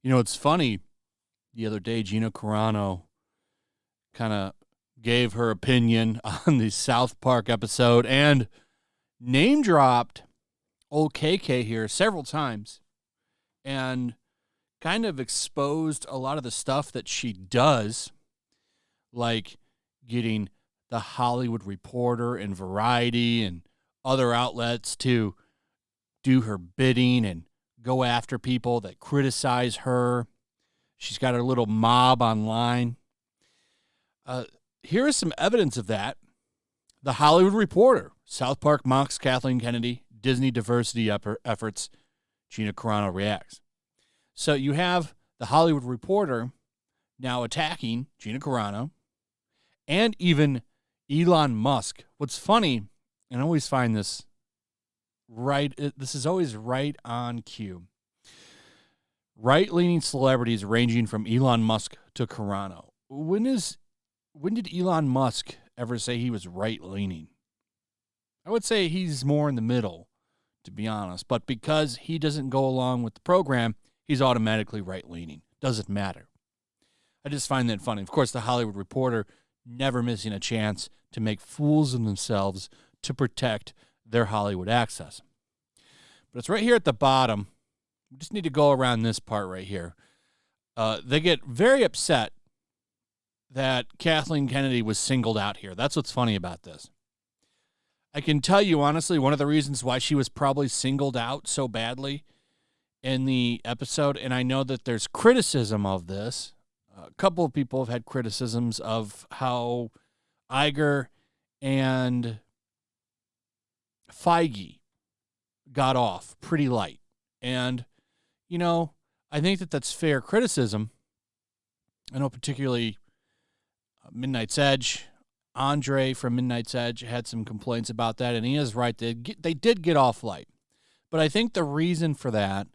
You know, it's funny. The other day, Gina Carano kind of gave her opinion on the South Park episode and name dropped old KK here several times and kind of exposed a lot of the stuff that she does, like getting the Hollywood Reporter and Variety and other outlets to do her bidding and go after people that criticize her. She's got her little mob online. Here is some evidence of that. The Hollywood Reporter. South Park mocks Kathleen Kennedy. Disney diversity efforts. Gina Carano reacts. So you have the Hollywood Reporter now attacking Gina Carano and even Elon Musk. What's funny, and I always find this this is always right on cue. Right-leaning celebrities ranging from Elon Musk to Carano. When did Elon Musk ever say he was right-leaning? I would say he's more in the middle, to be honest. But because he doesn't go along with the program, he's automatically right-leaning. Doesn't matter. I just find that funny. Of course, the Hollywood Reporter never missing a chance to make fools of themselves to protect their Hollywood access. But it's right here at the bottom. We just need to go around this part right here. They get very upset that Kathleen Kennedy was singled out here. That's what's funny about this. I can tell you, honestly, one of the reasons why she was probably singled out so badly in the episode, and I know that there's criticism of this. A couple of people have had criticisms of how Iger and Feige got off pretty light. And, you know, I think that that's fair criticism. I know particularly Midnight's Edge, Andre from Midnight's Edge had some complaints about that, and he is right. They did get off light. But I think the reason for that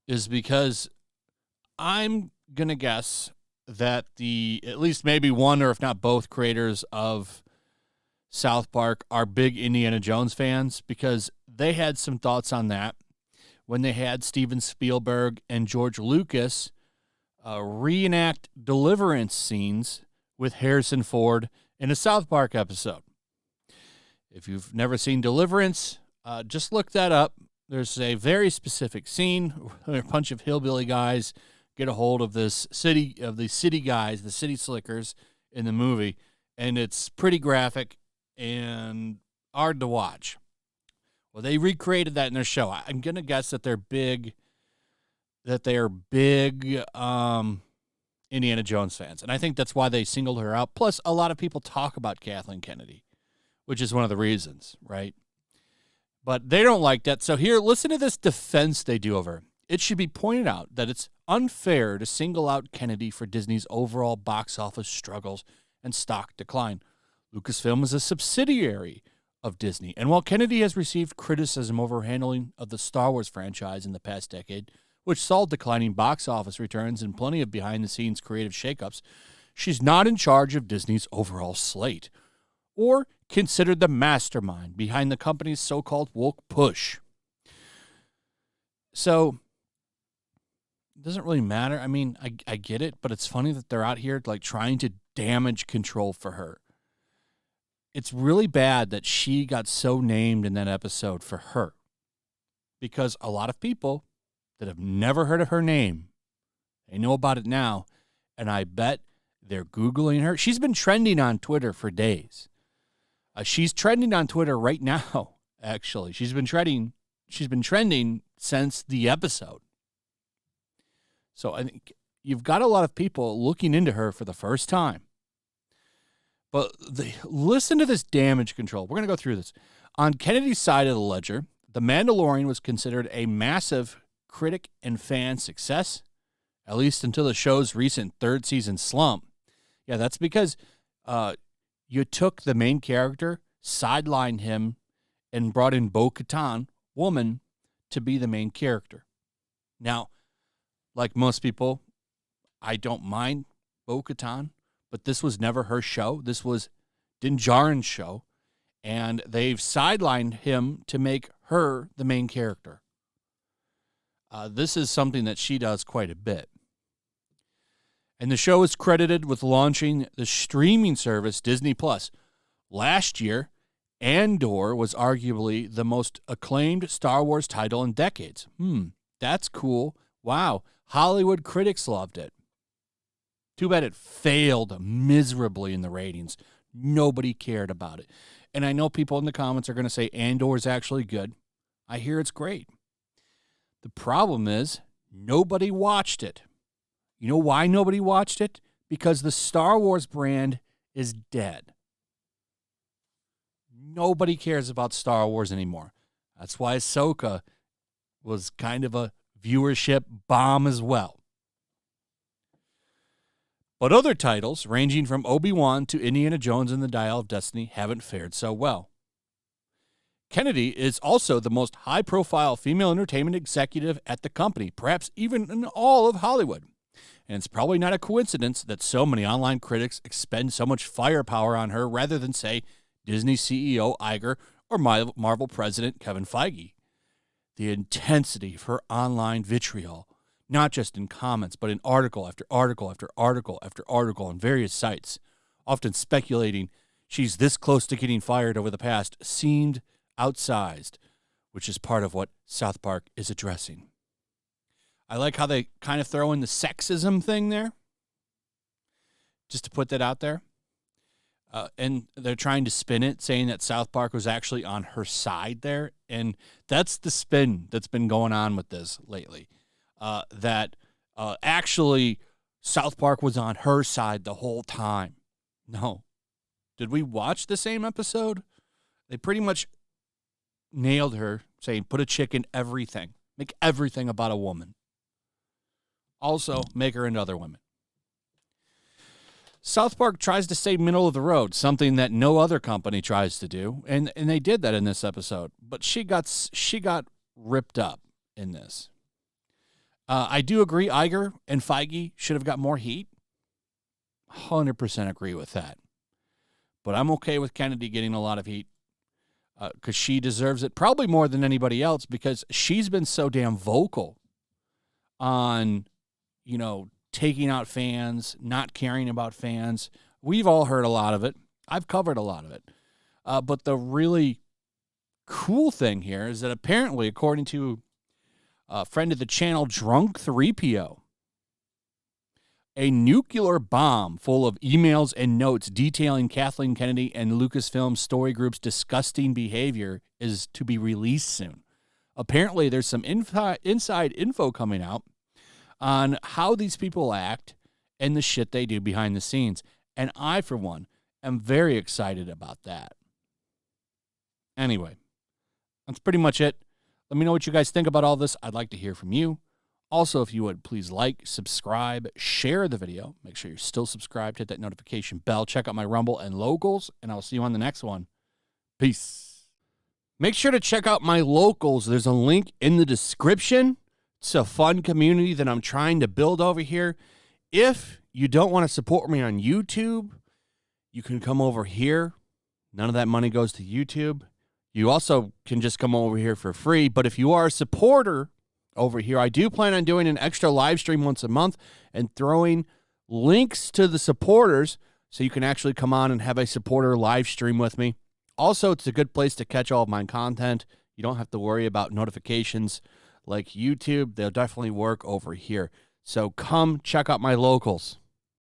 is because I'm going to guess that at least maybe one or if not both creators of South Park are big Indiana Jones fans, because they had some thoughts on that when they had Steven Spielberg and George Lucas reenact Deliverance scenes with Harrison Ford in a South Park episode. If you've never seen Deliverance, just look that up. There's a very specific scene where a bunch of hillbilly guys get a hold of the city guys, the city slickers in the movie, and it's pretty graphic and hard to watch. Well, they recreated that in their show. I'm going to guess that they're big Indiana Jones fans. And I think that's why they singled her out. Plus, a lot of people talk about Kathleen Kennedy, which is one of the reasons, right? But they don't like that. So here, listen to this defense they do of her. It should be pointed out that it's unfair to single out Kennedy for Disney's overall box office struggles and stock decline. Lucasfilm is a subsidiary of Disney. And while Kennedy has received criticism over handling of the Star Wars franchise in the past decade, which saw declining box office returns and plenty of behind-the-scenes creative shakeups, she's not in charge of Disney's overall slate, or considered the mastermind behind the company's so-called woke push. So, it doesn't really matter. I mean, I get it, but it's funny that they're out here like trying to damage control for her. It's really bad that she got so named in that episode for her, because a lot of people that have never heard of her name, they know about it now, and I bet they're Googling her. She's been trending on Twitter for days. She's trending on Twitter right now, actually. She's been trending since the episode. So I think you've got a lot of people looking into her for the first time. But listen to this damage control. We're going to go through this. On Kennedy's side of the ledger, The Mandalorian was considered a massive critic and fan success, at least until the show's recent third season slump. Yeah, that's because you took the main character, sidelined him, and brought in Bo-Katan, woman, to be the main character. Now, like most people, I don't mind Bo-Katan, but this was never her show. This was Din Djarin's show, and they've sidelined him to make her the main character. This is something that she does quite a bit. And the show is credited with launching the streaming service Disney Plus. Last year, Andor was arguably the most acclaimed Star Wars title in decades. That's cool. Wow. Hollywood critics loved it. Too bad it failed miserably in the ratings. Nobody cared about it. And I know people in the comments are going to say Andor is actually good. I hear it's great. The problem is nobody watched it. You know why nobody watched it? Because the Star Wars brand is dead. Nobody cares about Star Wars anymore. That's why Ahsoka was kind of a viewership bomb as well. But other titles, ranging from Obi-Wan to Indiana Jones and the Dial of Destiny, haven't fared so well. Kennedy is also the most high-profile female entertainment executive at the company, perhaps even in all of Hollywood. And it's probably not a coincidence that so many online critics expend so much firepower on her rather than, say, Disney CEO Iger or Marvel President Kevin Feige. The intensity of her online vitriol, not just in comments, but in article after article after article after article on various sites, often speculating she's this close to getting fired over the past, seemed outsized, which is part of what South Park is addressing. I like how they kind of throw in the sexism thing there, just to put that out there. And they're trying to spin it, saying that South Park was actually on her side there. And that's the spin that's been going on with this lately. Actually South Park was on her side the whole time. No. Did we watch the same episode? They pretty much nailed her, saying put a chick in everything. Make everything about a woman. Also, make her into other women. South Park tries to stay middle of the road, something that no other company tries to do, and they did that in this episode. But she got ripped up in this. I do agree Iger and Feige should have got more heat. 100% agree with that. But I'm okay with Kennedy getting a lot of heat because she deserves it probably more than anybody else because she's been so damn vocal on, taking out fans, not caring about fans. We've all heard a lot of it. I've covered a lot of it. But the really cool thing here is that apparently, according to a friend of the channel, Drunk 3PO, a nuclear bomb full of emails and notes detailing Kathleen Kennedy and Lucasfilm Story Group's disgusting behavior is to be released soon. Apparently, there's some inside info coming out on how these people act and the shit they do behind the scenes. And I, for one, am very excited about that. Anyway, that's pretty much it. Let me know what you guys think about all this. I'd like to hear from you. Also, if you would, please like, subscribe, share the video. Make sure you're still subscribed. Hit that notification bell. Check out my Rumble and locals, and I'll see you on the next one. Peace. Make sure to check out my locals. There's a link in the description. It's a fun community that I'm trying to build over here. If you don't want to support me on YouTube, you can come over here. None of that money goes to YouTube. You also can just come over here for free. But if you are a supporter over here, I do plan on doing an extra live stream once a month and throwing links to the supporters so you can actually come on and have a supporter live stream with me. Also, it's a good place to catch all of my content. You don't have to worry about notifications like YouTube. They'll definitely work over here. So come check out my locals.